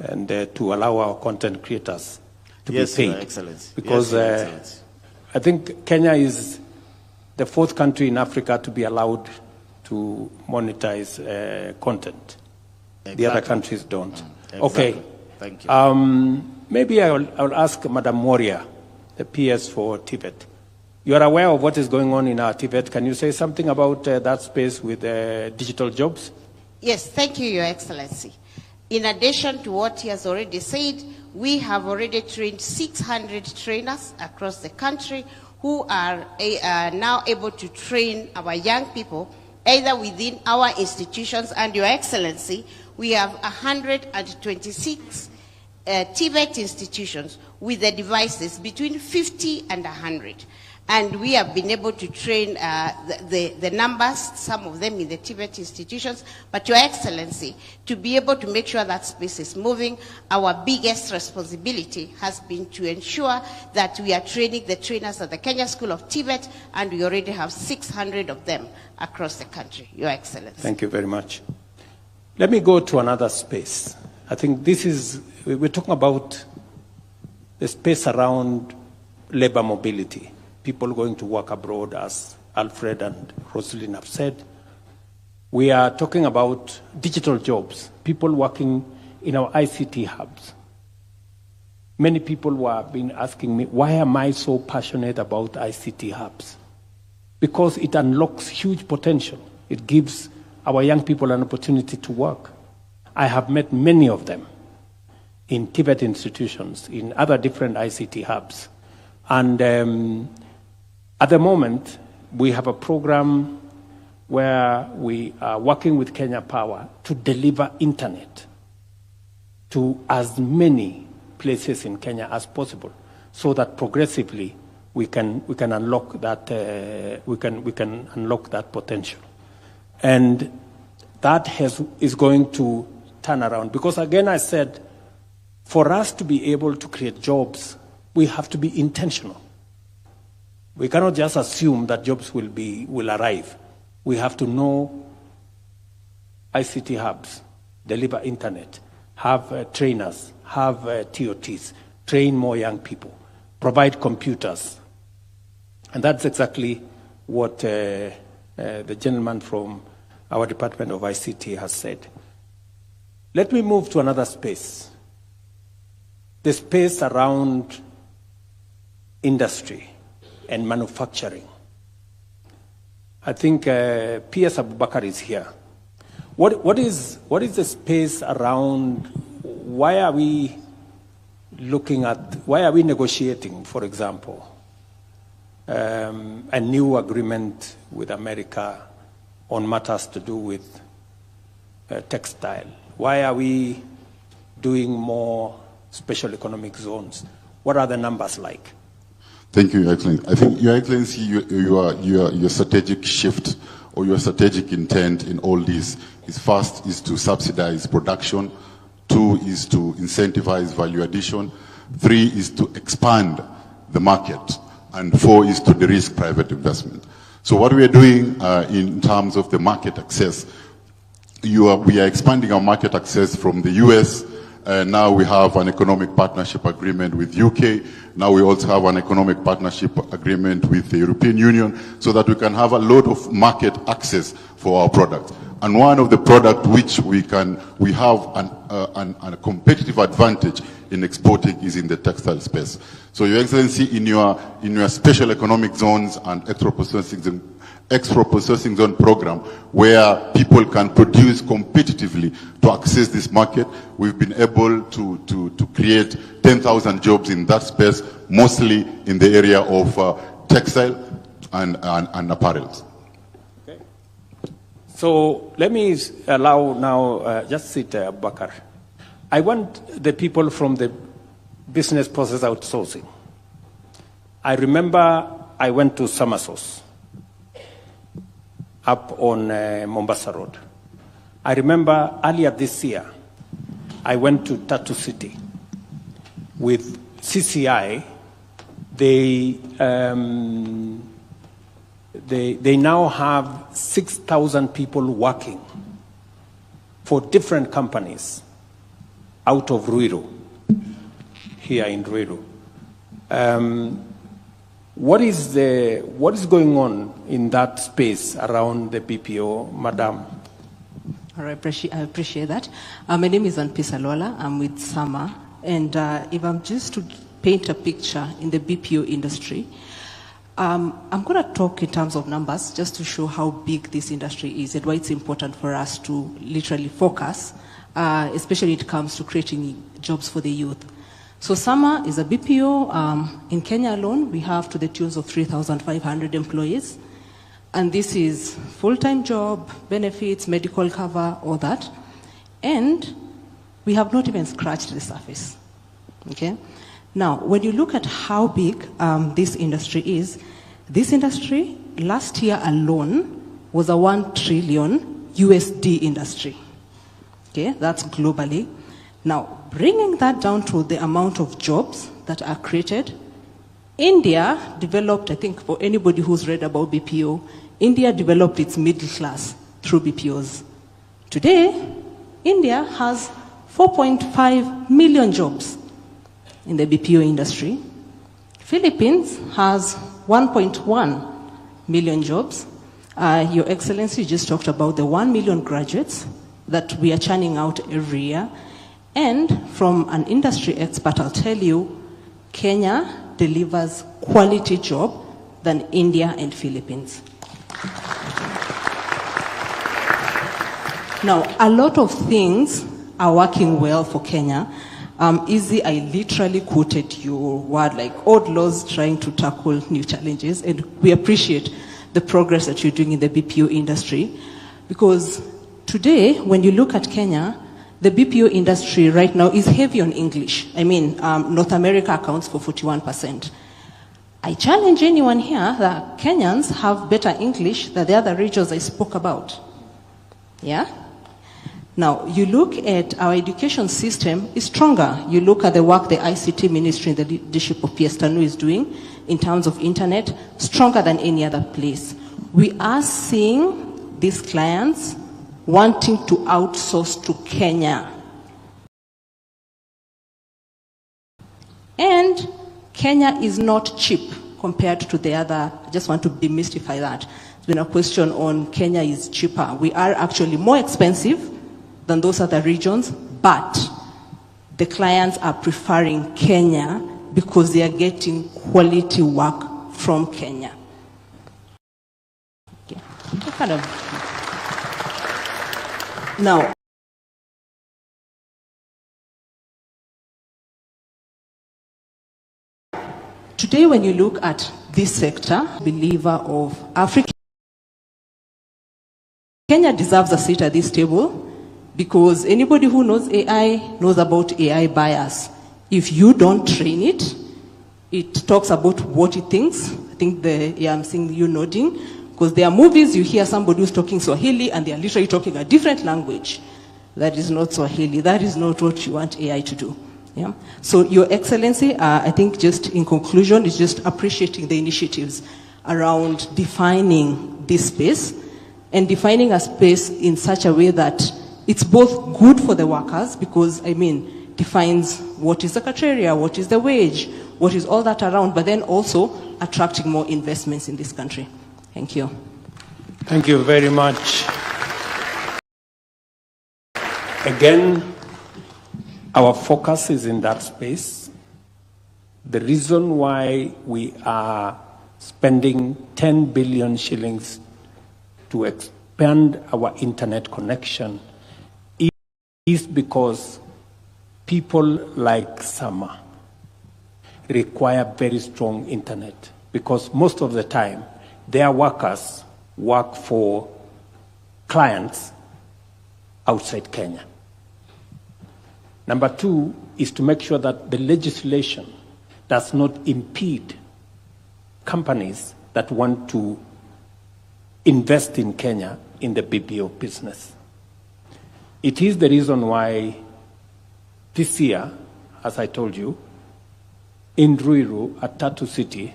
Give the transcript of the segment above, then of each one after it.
and to allow our content creators to be Yes, paid. Your Excellency. Because Yes, Your Excellency. I think Kenya is the 4th country in Africa to be allowed to monetize content. Exactly. The other countries don't. Exactly. Okay. Thank you. Maybe I'll ask Madam Moria, the PS for Tibet. You are aware of what is going on in our Tibet. Can you say something about that space with digital jobs? Yes, thank you, Your Excellency. In addition to what he has already said, we have already trained 600 trainers across the country who are now able to train our young people either within our institutions, and Your Excellency, we have 126 Tibet institutions with the devices between 50 and 100. And we have been able to train the numbers, some of them in the Tibet institutions. But Your Excellency, to be able to make sure that space is moving, our biggest responsibility has been to ensure that we are training the trainers at the Kenya School of Tibet, and we already have 600 of them across the country, Your Excellency. Thank you very much. Let me go to another space. I think we're talking about the space around labor mobility. People going to work abroad, as Alfred and Rosalind have said. We are talking about digital jobs, people working in our ICT hubs. Many people have been asking me, why am I so passionate about ICT hubs? Because it unlocks huge potential. It gives our young people an opportunity to work. I have met many of them in Tibet institutions, in other different ICT hubs. And at the moment, we have a program where we are working with Kenya Power to deliver internet to as many places in Kenya as possible, so that progressively we can unlock that we can unlock that potential, and that is going to turn around. Because again, I said, for us to be able to create jobs, we have to be intentional. We cannot just assume that jobs will arrive. We have to know ICT hubs, deliver internet, have trainers, have TOTs, train more young people, provide computers. And that's exactly what the gentleman from our Department of ICT has said. Let me move to another space, the space around industry and manufacturing. I think P.S. Abubakar is here. What is the space around? Why are we negotiating, for example, a new agreement with America on matters to do with textile? Why are we doing more special economic zones? What are the numbers like? Thank you, Your Excellency. I think, Your Excellency, your strategic shift or your strategic intent in all this is, first, is to subsidize production. 2 is to incentivize value addition. 3 is to expand the market. And 4 is to de-risk private investment. So what we are doing in terms of the market access, we are expanding our market access from the US. Now we have an economic partnership agreement with UK. Now we also have an economic partnership agreement with the European Union, so that we can have a lot of market access for our products. And one of the products which we have a competitive advantage in exporting is in the textile space. So, Your Excellency, in your special economic zones and extra processing zone program, where people can produce competitively to access this market, we've been able to create 10,000 jobs in that space, mostly in the area of textile and apparels. Okay. So let me allow now, just sit there, Bakar. I want the people from the business process outsourcing. I remember I went to Samasos up on Mombasa Road. I remember earlier this year, I went to Tatu City with CCI. They now have 6,000 people working for different companies out of Ruto, here in Ruto. What is going on in that space around the BPO, Madam? All right, I appreciate that. My name is Anpisa Lola. I'm with Sama. And if I'm just to paint a picture in the BPO industry, I'm going to talk in terms of numbers just to show how big this industry is and why it's important for us to literally focus, especially when it comes to creating jobs for the youth. So Sama is a BPO. In Kenya alone, we have to the tunes of 3,500 employees. And this is full-time job, benefits, medical cover, all that. And we have not even scratched the surface. Okay? Now, when you look at how big this industry is, this industry last year alone was a 1 trillion USD industry. Okay? That's globally. Now, bringing that down to the amount of jobs that are created, India developed, I think for anybody who's read about BPO, India developed its middle class through BPOs. Today, India has 4.5 million jobs in the BPO industry. Philippines has 1.1 million jobs. Your Excellency just talked about the 1 million graduates that we are churning out every year. And from an industry expert, I'll tell you, Kenya delivers quality job than India and Philippines. Now, a lot of things are working well for Kenya. Easy, I literally quoted your word like old laws trying to tackle new challenges, and we appreciate the progress that you're doing in the BPO industry, because today, when you look at Kenya, the BPO industry right now is heavy on English. I mean, North America accounts for 41%. I challenge anyone here that Kenyans have better English than the other regions I spoke about. Yeah? Now, you look at our education system is stronger. You look at the work the ICT ministry in the leadership of PS Tanu is doing in terms of internet, stronger than any other place. We are seeing these clients wanting to outsource to Kenya. And Kenya is not cheap compared to the other. I just want to demystify that. There's been a question on Kenya is cheaper. We are actually more expensive than those other regions, but the clients are preferring Kenya because they are getting quality work from Kenya. Okay. Now, today when you look at this sector, believer of Africa, Kenya deserves a seat at this table because anybody who knows AI knows about AI bias. If you don't train it, it talks about what it thinks. I think I'm seeing you nodding. Because there are movies, you hear somebody who's talking Swahili and they are literally talking a different language. That is not Swahili. That is not what you want AI to do. Yeah? So, Your Excellency, I think just in conclusion, is just appreciating the initiatives around defining this space and defining a space in such a way that it's both good for the workers because, I mean, defines what is the criteria, what is the wage, what is all that around, but then also attracting more investments in this country. Thank you. Thank you very much. Again, our focus is in that space. The reason why we are spending 10 billion shillings to expand our internet connection is because people like Sama require very strong internet, because most of the time their workers work for clients outside Kenya. Number two is to make sure that the legislation does not impede companies that want to invest in Kenya in the BPO business. It is the reason why this year, as I told you, in Ruiru at Tatu City,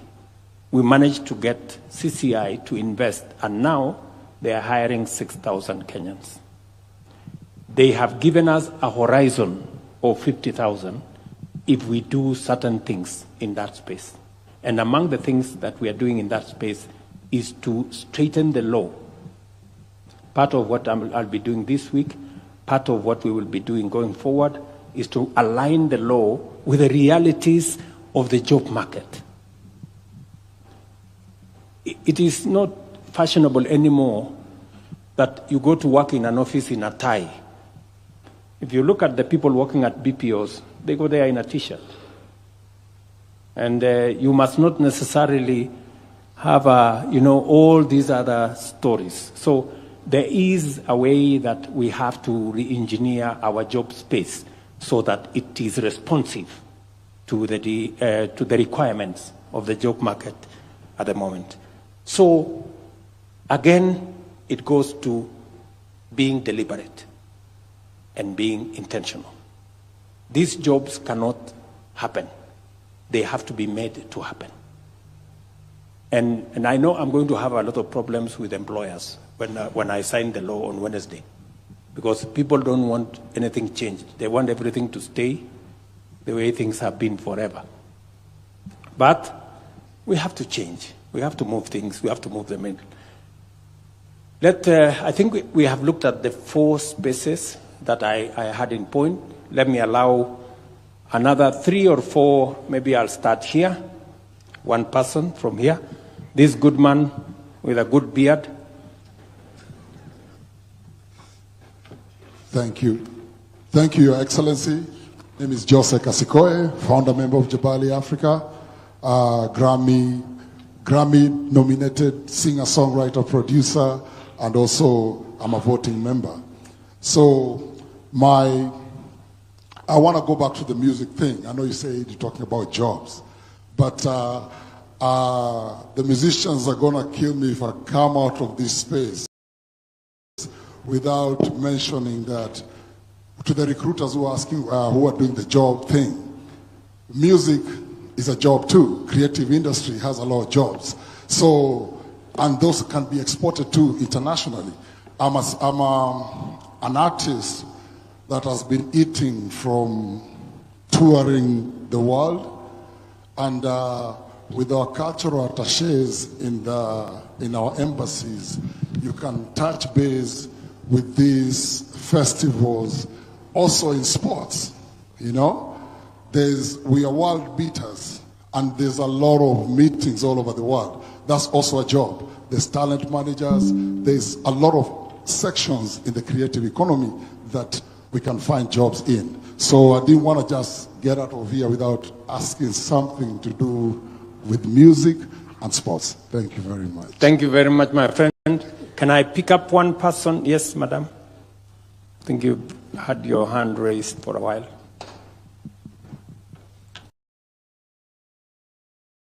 we managed to get CCI to invest, and now they are hiring 6,000 Kenyans. They have given us a horizon or 50,000 if we do certain things in that space. And among the things that we are doing in that space is to straighten the law. Part of what I'll be doing this week, part of what we will be doing going forward, is to align the law with the realities of the job market. It is not fashionable anymore that you go to work in an office in a tie. If you look at the people working at BPOs, they go there in a t-shirt. And you must not necessarily have all these other stories. So there is a way that we have to re-engineer our job space so that it is responsive to the requirements of the job market at the moment. So again, it goes to being deliberate and being intentional. These jobs cannot happen. They have to be made to happen. And I know I'm going to have a lot of problems with employers when I sign the law on Wednesday, because people don't want anything changed. They want everything to stay the way things have been forever. But we have to change. We have to move things. We have to move them in. I think we have looked at the 4 spaces that I had in point. Let me allow another 3 or 4. Maybe I'll start here. One person from here. This good man with a good beard. Thank you. Thank you, Your Excellency. My name is Jose Kasikoe, founder member of Jabali Africa, Grammy-nominated singer-songwriter, producer, and also I'm a voting member. So I want to go back to the music thing. I know you say you're talking about jobs, but the musicians are going to kill me if I come out of this space without mentioning that to the recruiters who are asking, who are doing the job thing. Music is a job too. Creative industry has a lot of jobs. So, and those can be exported too internationally. I'm an artist that has been eating from touring the world, and with our cultural attaches in our embassies, you can touch base with these festivals, also in sports. We are world beaters, and there's a lot of meetings all over the world. That's also a job. There's talent managers. There's a lot of sections in the creative economy that we can find jobs in. So I didn't want to just get out of here without asking something to do with music and sports. Thank you very much. Thank you very much, my friend. Can I pick up one person? Yes, madam. I think you've had your hand raised for a while.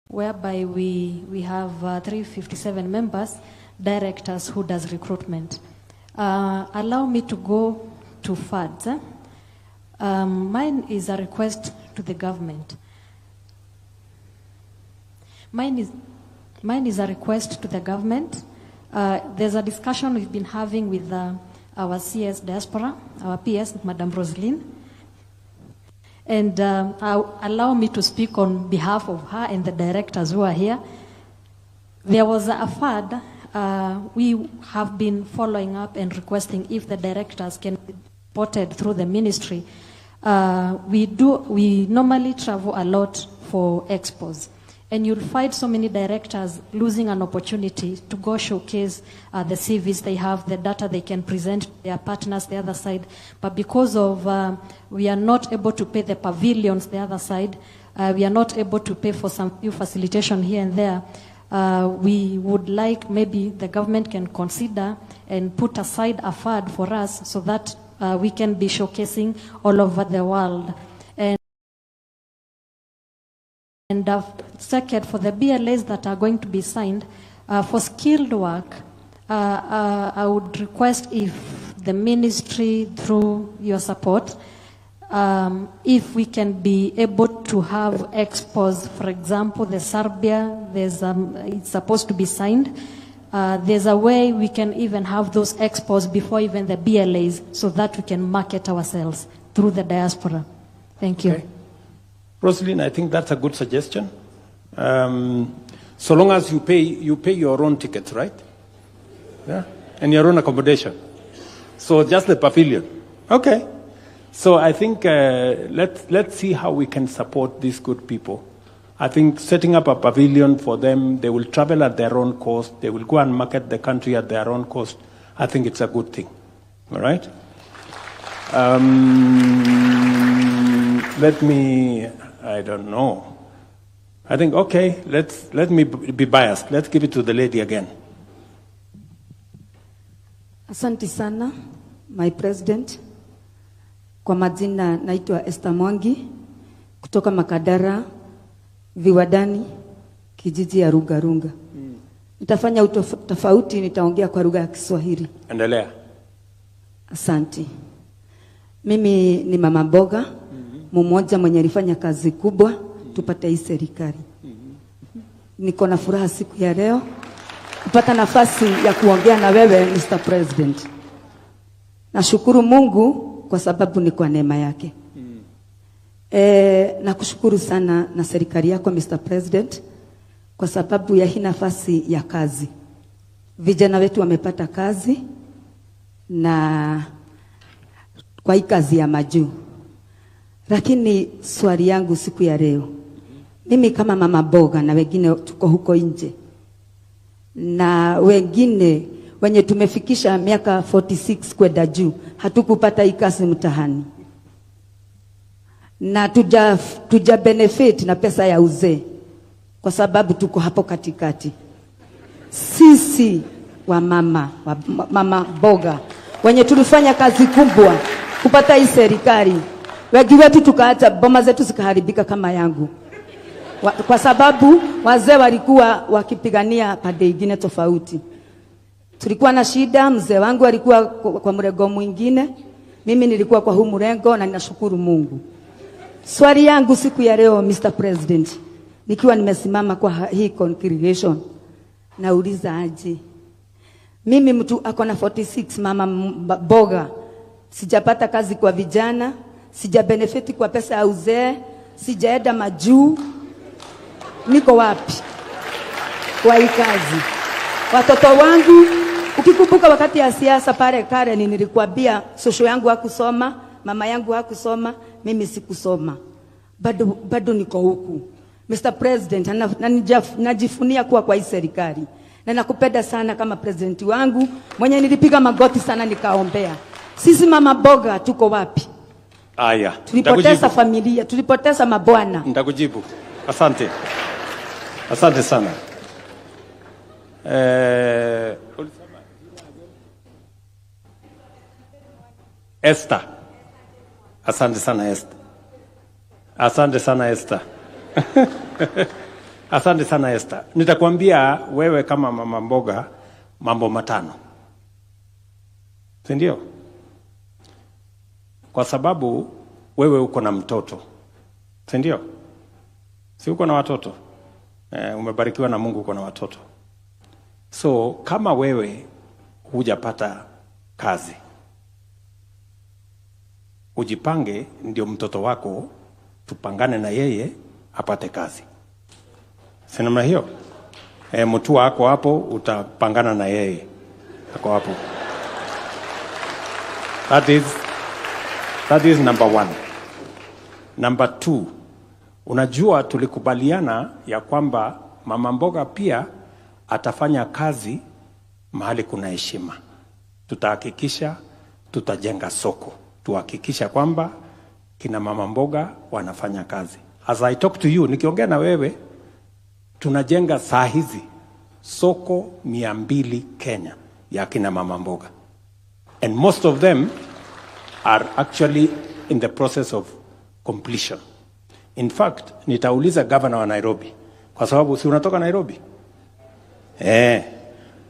Whereby we have 357 members, directors who does recruitment. Allow me to go to FADs. Mine is a request to the government. Mine is a request to the government. There's a discussion we've been having with our CS Diaspora, our PS, Madam Rosaline. And allow me to speak on behalf of her and the directors who are here. There was a FAD. We have been following up and requesting if the directors can be supported through the ministry. We normally travel a lot for expos. And you'll find so many directors losing an opportunity to go showcase the CVs they have, the data they can present to their partners the other side. But because of we are not able to pay the pavilions the other side, we are not able to pay for some few facilitation here and there, we would like maybe the government can consider and put aside a fund for us so that we can be showcasing all over the world. And second, for the BLAs that are going to be signed, for skilled work, I would request if the ministry, through your support, if we can be able to have expos, for example, the Serbia, it's supposed to be signed. There's a way we can even have those expos before even the BLAs so that we can market ourselves through the diaspora. Thank you. Okay. Rosalind, I think that's a good suggestion. So long as you pay your own tickets, right? Yeah, and your own accommodation. So just the pavilion. Okay. So I think let's see how we can support these good people. I think setting up a pavilion for them, they will travel at their own cost. They will go and market the country at their own cost. I think it's a good thing. All right? Let me, I don't know. I think, okay, let me be biased. Let's give it to the lady again. Asante sana, my president. Kwa majina naitwa Esther Mwangi kutoka Makadara Viwadani kijiji ya Runga. Nitafanya tofauti, nitaongea kwa lugha ya Kiswahili. Endelea. Asante. Mimi ni mama mboga mmoja mwenye alifanya kazi kubwa tupate hii serikali. Niko na furaha siku ya leo kupata nafasi ya kuongea na wewe Mr. President. Nashukuru Mungu kwa sababu ni kwa neema yake. Nakushukuru sana na serikali yako Mr. President kwa sababu ya hii nafasi ya kazi. Vijana wetu wamepata kazi na kwa hii kazi ya majuu. Lakini swali yangu siku ya leo, mimi kama mama boga na wengine tuko huko nje na wengine wenye tumefikisha miaka 46 kwenda juu, hatukupata hii kazi mtahani na tuja benefit na pesa ya uzee kwa sababu tuko hapo katikati. Sisi wa mama boga wenye tulifanya kazi kubwa kupata hii serikali, wengi wetu tukaacha boma zetu zikaharibika kama yangu kwa sababu wazee walikuwa wakipigania pande nyingine tofauti. Tulikuwa na shida, mzee wangu alikuwa kwa mrengo mwingine, mimi nilikuwa kwa huu mrengo, na ninashukuru Mungu. Swali yangu siku ya leo Mr. President, nikiwa nimesimama kwa hii congregation, nauliza aje. Mimi mtu akona 46, mama boga, sijapata kazi kwa vijana, sija benefit kwa pesa ya uzee, sijaenda majuu, niko wapi kwa hii kazi? Watoto wangu, ukikumbuka wakati ya siasa pale kare nilikuambia social yangu hakusoma, mama yangu hakusoma, mimi sikusoma. Bado niko huku. Mr. President, najifunia kuwa kwa hii serikali. Na nakupenda sana kama president wangu, mwenye nilipiga magoti sana nikaombea. Sisi mama boga tuko wapi? Aya. Tulipoteza familia, tulipoteza mabwana. Nitakujibu. Asante. Asante sana. Esther. Asante sana Esther. Asante sana Esther. Asante sana Esther. Nitakwambia wewe kama mama mboga mambo 5. Si ndio? Kwa sababu wewe uko na mtoto. Si ndio? Si uko na watoto? Umebarikiwa na Mungu, uko na watoto. So kama wewe hujapata kazi, ujipange ndio mtoto wako tupangane na yeye apate kazi. Si namna hiyo? Mtu wako hapo utapangana na yeye. Ako hapo. That is number 1. Number 2, unajua tulikubaliana ya kwamba mama mboga pia atafanya kazi mahali kuna heshima. Tutahakikisha tutajenga soko. Tuhakikisha kwamba kina mama mboga wanafanya kazi. As I talk to you, nikiongea na wewe, tunajenga saa hizi soko 200 Kenya ya kina mama mboga. And most of them are actually in the process of completion. In fact, nitauliza governor wa Nairobi, kwa sababu si unatoka Nairobi?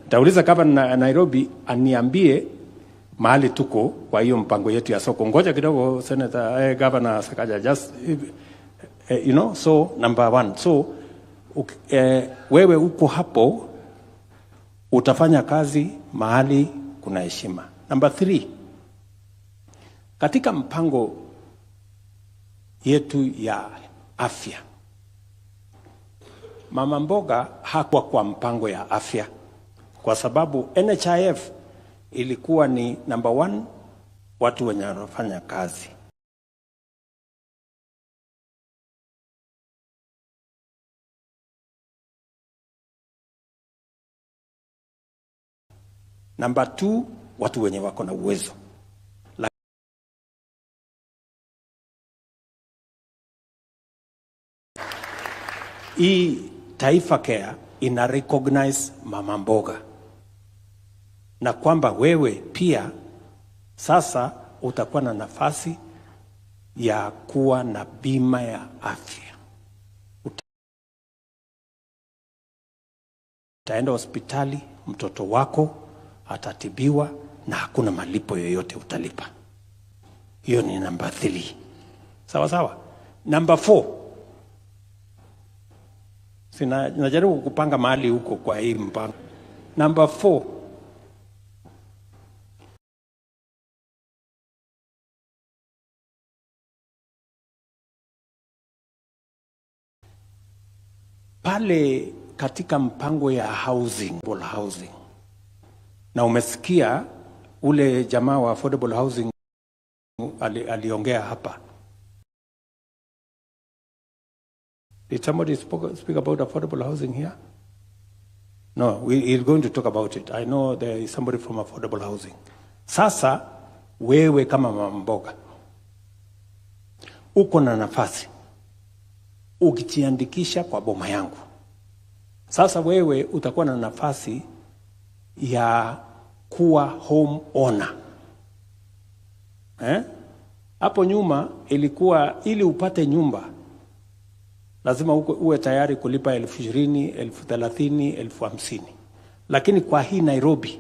Nitauliza governor wa Nairobi aniambie mahali tuko kwa hiyo mpango yetu ya soko. Ngoja kidogo Senator, Governor Sakaja, just you know, so number 1. So wewe uko hapo utafanya kazi mahali kuna heshima. Number 3, katika mpango yetu ya afya. Mama mboga hakuwa kwa mpango ya afya kwa sababu NHIF ilikuwa ni number 1 watu wenye wanafanya kazi. Number 2 watu wenye wako na uwezo. Hii Taifa Care ina recognize mama mboga na kwamba wewe pia sasa utakuwa na nafasi ya kuwa na bima ya afya. Utaenda hospitali, mtoto wako atatibiwa na hakuna malipo yoyote utalipa. Hiyo ni number 3. Sawa sawa. Number 4. Najaribu kupanga mahali huko kwa hii mpango. Number 4. Pale katika mpango ya housing. Na umesikia ule jamaa wa affordable housing aliongea hapa. Did somebody speak about affordable housing here? No, we're going to talk about it. I know there is somebody from affordable housing. Sasa, wewe kama mama mboga, uko na nafasi, ukijiandikisha kwa boma yangu. Sasa wewe utakuwa na nafasi ya kuwa home owner. Hapo nyuma ilikuwa ili upate nyumba lazima uwe tayari kulipa 20,000, 30,000, 50,000. Lakini kwa hii Nairobi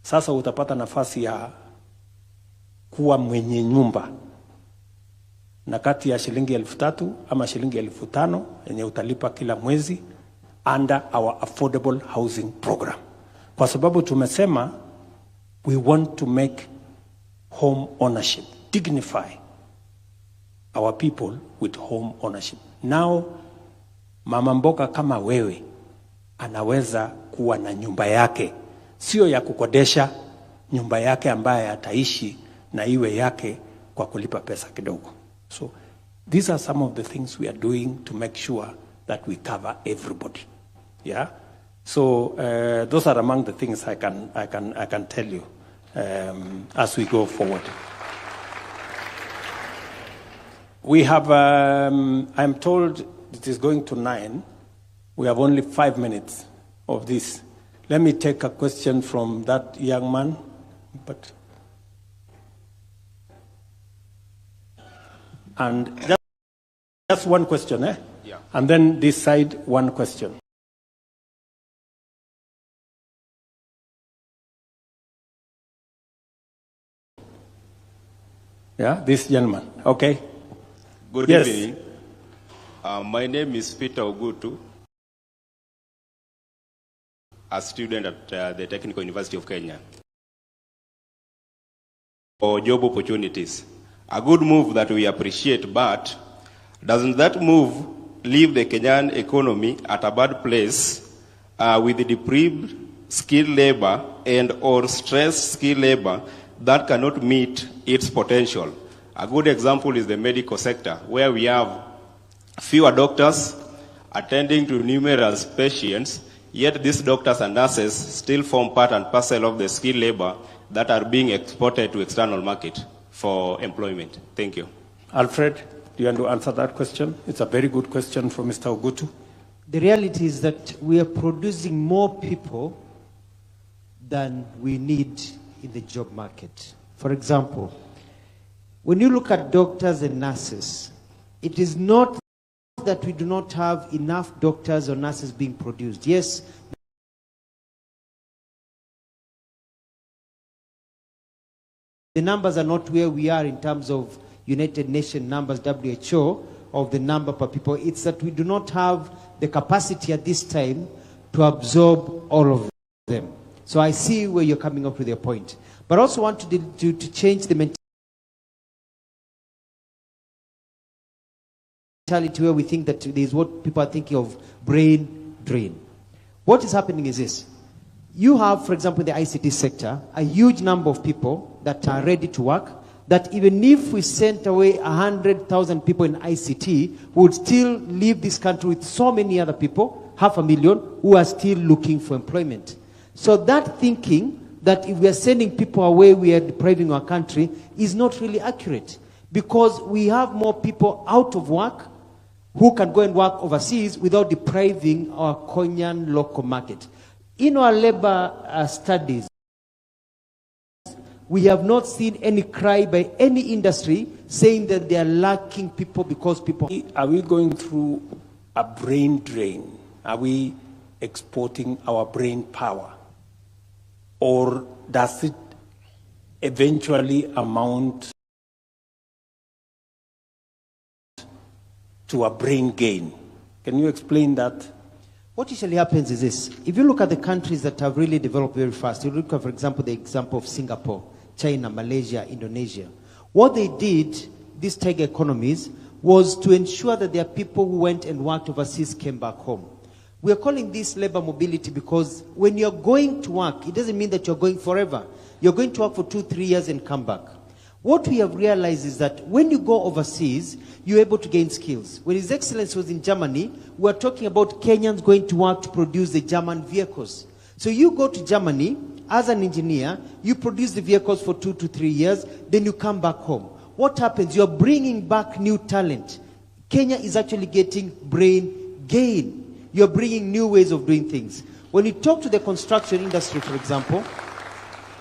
sasa utapata nafasi ya kuwa mwenye nyumba na kati ya shilingi 3,000 ama shilingi 5,000 yenye utalipa kila mwezi under our affordable housing program. Kwa sababu tumesema we want to make home ownership, dignify our people with home ownership. Now, mama mboga kama wewe anaweza kuwa na nyumba yake, sio ya kukodesha, nyumba yake ambaye ataishi na iwe yake kwa kulipa pesa kidogo. So these are some of the things we are doing to make sure that we cover everybody. Yeah. So those are among the things I can tell you as we go forward. We have, I'm told it is going to 9. We have only 5 minutes of this. Let me take a question from that young man. And just one question, eh? Yeah. And then this side, one question. Yeah, this gentleman. Okay. Good Yes. evening. My name is Peter Ogutu, a student at the Technical University of Kenya. For job opportunities. A good move that we appreciate, but doesn't that move leave the Kenyan economy at a bad place with the deprived skilled labor and or stressed skilled labor that cannot meet its potential? A good example is the medical sector, where we have fewer doctors attending to numerous patients, yet these doctors and nurses still form part and parcel of the skilled labor that are being exported to external market for employment. Thank you. Alfred, do you want to answer that question? It's a very good question from Mr. Ogutu. The reality is that we are producing more people than we need in the job market. For example, when you look at doctors and nurses, it is not that we do not have enough doctors or nurses being produced. Yes, the numbers are not where we are in terms of United Nations numbers, WHO, of the number per people. It's that we do not have the capacity at this time to absorb all of them. So I see where you're coming up with your point. But I also want to change the mentality. mentality where we think that there's what people are thinking of brain drain. What is happening is this. You have, for example, in the ICT sector, a huge number of people that are ready to work, that even if we sent away 100,000 people in ICT, we would still leave this country with so many other people, 500,000, who are still looking for employment. So that thinking that if we are sending people away, we are depriving our country, is not really accurate. Because we have more people out of work who can go and work overseas without depriving our Kenyan local market. In our labor studies, we have not seen any cry by any industry saying that they are lacking people because people... Are we going through a brain drain? Are we exporting our brain power? Or does it eventually amount to a brain gain? Can you explain that? What usually happens is this. If you look at the countries that have really developed very fast, you look at, for example, the example of Singapore, China, Malaysia, Indonesia. What they did, these tech economies, was to ensure that their people who went and worked overseas came back home. We are calling this labor mobility because when you're going to work, it doesn't mean that you're going forever. You're going to work for 2-3 years and come back. What we have realized is that when you go overseas, you're able to gain skills. When His Excellency was in Germany, we were talking about Kenyans going to work to produce the German vehicles. So you go to Germany as an engineer, you produce the vehicles for 2 to 3 years, then you come back home. What happens? You're bringing back new talent. Kenya is actually getting brain gain. You're bringing new ways of doing things. When you talk to the construction industry, for example,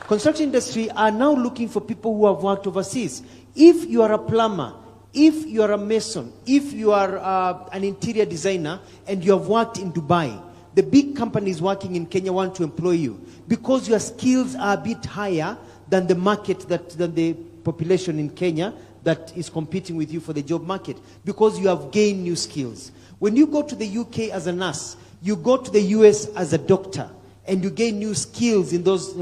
construction industry are now looking for people who have worked overseas. If you are a plumber, if you are a mason, if you are an interior designer, and you have worked in Dubai, the big companies working in Kenya want to employ you because your skills are a bit higher than the market, than the population in Kenya that is competing with you for the job market, because you have gained new skills. When you go to the UK as a nurse, you go to the US as a doctor, and you gain new skills in those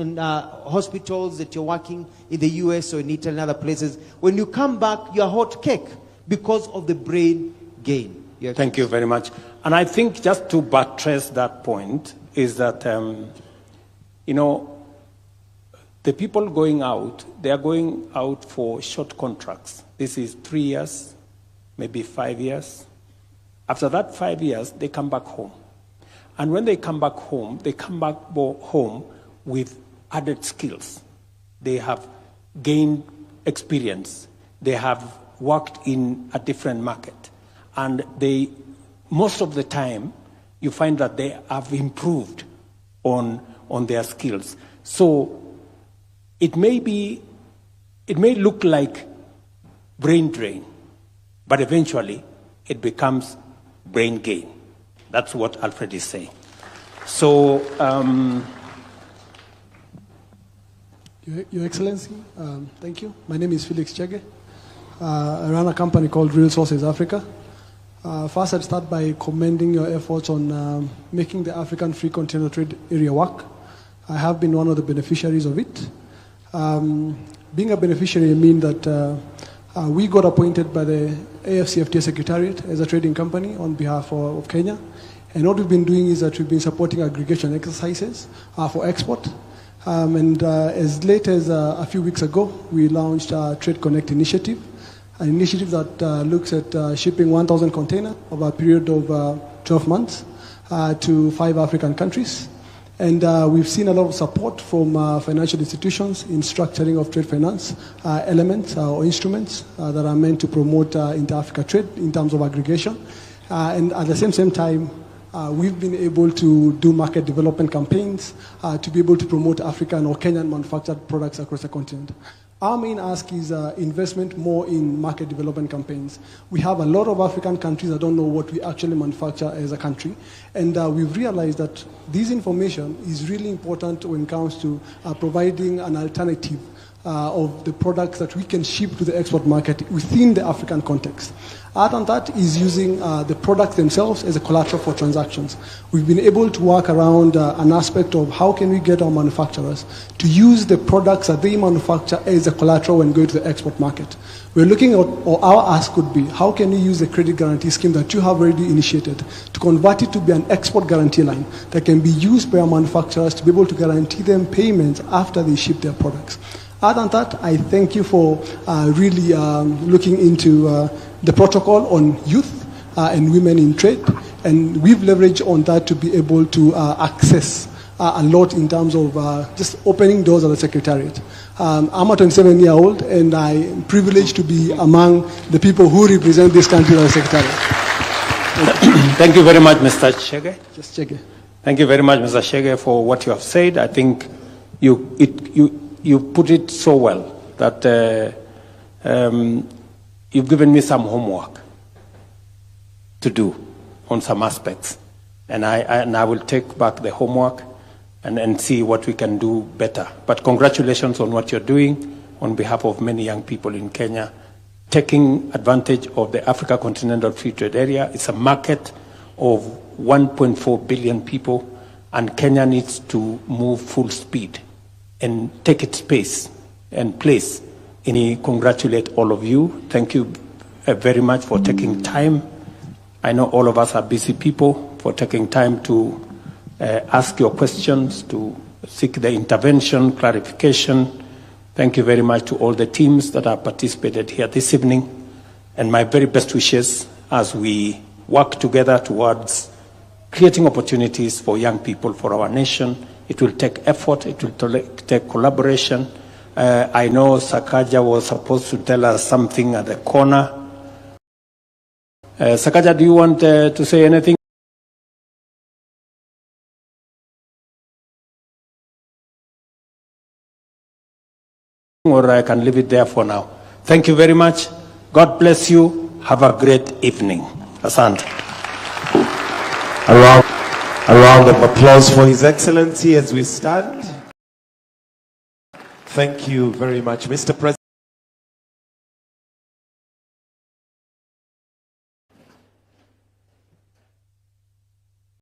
hospitals that you're working in the US or in Italy and other places. When you come back, you're hot cake because of the brain gain. Thank you very much. And I think just to buttress that point is that, you know, the people going out, they are going out for short contracts. This is 3 years, maybe 5 years. After that 5 years, they come back home. And when they come back home home with added skills. They have gained experience. They have worked in a different market. And they, most of the time, you find that they have improved on their skills. So it may look like brain drain, but eventually it becomes brain gain. That's what Alfred is saying. So, Your Excellency, thank you. My name is Felix Chege. I run a company called Real Sources Africa. First, I'd start by commending your efforts on making the African Free Continental Trade Area work. I have been one of the beneficiaries of it. Being a beneficiary means that we got appointed by the AFCFTA Secretariat as a trading company on behalf of Kenya. And what we've been doing is that we've been supporting aggregation exercises for export. As late as a few weeks ago, we launched a Trade Connect initiative, an initiative that looks at shipping 1,000 containers over a period of 12 months to 5 African countries. And we've seen a lot of support from financial institutions in structuring of trade finance elements or instruments that are meant to promote inter-Africa trade in terms of aggregation. And at the same time, we've been able to do market development campaigns to be able to promote African or Kenyan manufactured products across the continent. Our main ask is investment more in market development campaigns. We have a lot of African countries that don't know what we actually manufacture as a country. And we've realized that this information is really important when it comes to providing an alternative of the products that we can ship to the export market within the African context. Other than that is using the products themselves as a collateral for transactions. We've been able to work around an aspect of how can we get our manufacturers to use the products that they manufacture as a collateral when going to the export market. We're looking at, or our ask could be, how can we use the credit guarantee scheme that you have already initiated to convert it to be an export guarantee line that can be used by our manufacturers to be able to guarantee them payments after they ship their products. Other than that, I thank you for really looking into the protocol on youth and women in trade, and we've leveraged on that to be able to access a lot in terms of just opening doors at the Secretariat. I'm a 27-year-old, and I'm privileged to be among the people who represent this country at the Secretariat. Thank you very much, Mr. Chege. Just Chege. Thank you very much, Mr. Chege, for what you have said. I think you put it so well that you've given me some homework to do on some aspects. And I will take back the homework and see what we can do better. But congratulations on what you're doing on behalf of many young people in Kenya, taking advantage of the Africa Continental Free Trade Area. It's a market of 1.4 billion people, and Kenya needs to move full speed and take its space and place. And I congratulate all of you. Thank you very much for taking time. I know all of us are busy people, for taking time to ask your questions, to seek the intervention, clarification. Thank you very much to all the teams that have participated here this evening. And my very best wishes as we work together towards creating opportunities for young people, for our nation. It will take effort, it will take collaboration. I know Sakaja was supposed to tell us something at the corner. Sakaja, do you want to say anything? Or I can leave it there for now. Thank you very much. God bless you. Have a great evening. Asante. A round of applause for His Excellency as we stand. Thank you very much, Mr. President.